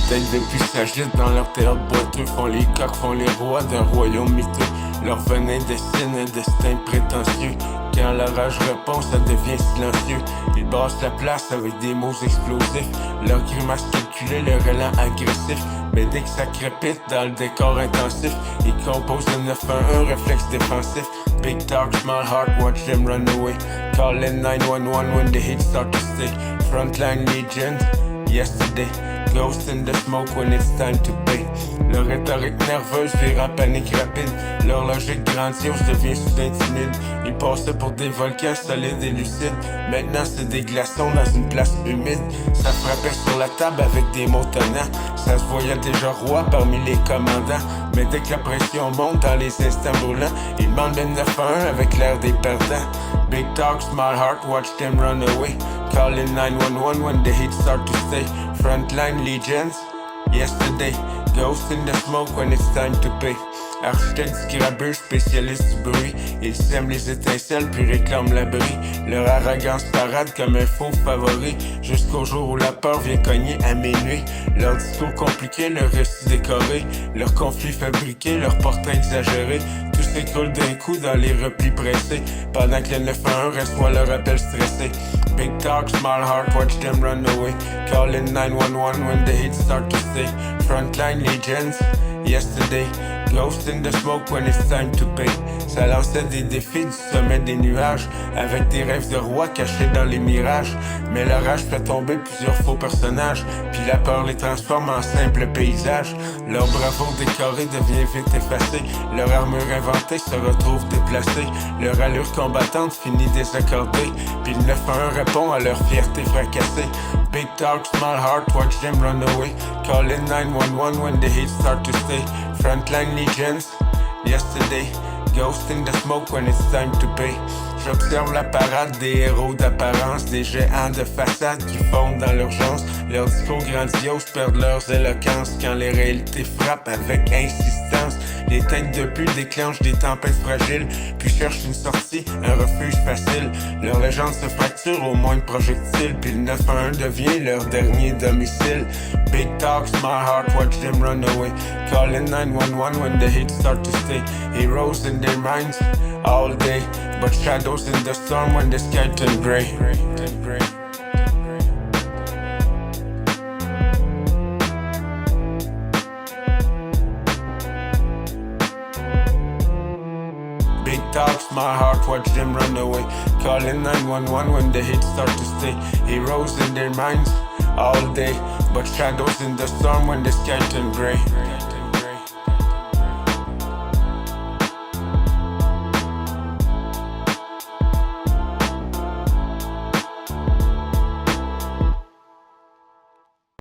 têtes depuis s'agitent dans leur théâtre boiteux, font les coqs, font les rois d'un royaume miteux. Leur venin dessine un destin prétentieux. Quand la rage répond, ça devient silencieux. Ils brassent la place avec des mots explosifs. Leur grimace calculée, leur élan agressif. Mais dès que ça crépite dans le décor intensif, ils composent le 911, réflexe défensif. Big talk, small heart, watch them run away. Call in 911 when the heat start to stay. Frontline legend, yesterday. Ghost in the smoke when it's time to pay. Leur rhétorique nerveuse vire en panique rapide. Leur logique grandiose devient soudain timide. Ils passaient pour des volcans solides et lucides. Maintenant c'est des glaçons dans une place humide. Ça frappait sur la table avec des mots tonnants. Ça se voyait déjà roi parmi les commandants. Mais dès que la pression monte dans les instants brûlants, ils demandent le 911 avec l'air des perdants. Big talk, small heart, watch them run away. Call in 911 when the heat start to stay. Frontline legends, yesterday. Ghost in the smoke when it's time to pay. Architecte du grabuge, spécialiste du bruit. Ils sèment les étincelles puis réclament l'abri. Leur arrogance parade comme un faux favori. Jusqu'au jour où la peur vient cogner à minuit. Leur discours compliqué, leur récit décoré. Leur conflit fabriqué, leur portrait exagéré. Tout s'écroule d'un coup dans les replis pressés. Pendant que le 911 reçoit leur appel stressé. Big talk, small heart, watch them run away. Call in 911 when the heat start to stay. Frontline legends, yesterday. Ghost in the smoke when it's time to pay. Ça lançait des défis du sommet des nuages, avec des rêves de roi cachés dans les mirages. Mais l'orage fait tomber plusieurs faux personnages, puis la peur les transforme en simples paysages. Leur bravoure décorée devient vite effacée. Leur armure inventée se retrouve déplacée. Leur allure combattante finit désaccordée, puis le 911 répond à leur fierté fracassée. Big talk, small heart, watch them run away. Call in 911 when the heat start to stay. Frontline legends, yesterday. Ghost in the smoke when it's time to pay. J'observe la parade des héros d'apparence, des géants de façade qui fondent dans l'urgence. Leurs discours grandioses perdent leurs éloquences quand les réalités frappent avec insistance. Les têtes de pute déclenchent des tempêtes fragiles, puis cherchent une sortie, un refuge facile. Leur légende se fracture au moins de projectiles, puis le 911 devient leur dernier domicile. Big talk, small heart, watch them run away. Call in 911 when the heat start to stay. Heroes in their minds all day, but shadows in the storm when the sky turn gray. Big talk, small heart, watch them run away. Call in 911 when the heat start to stay. Heroes in their minds all day, but shadows in the storm when the sky turn gray.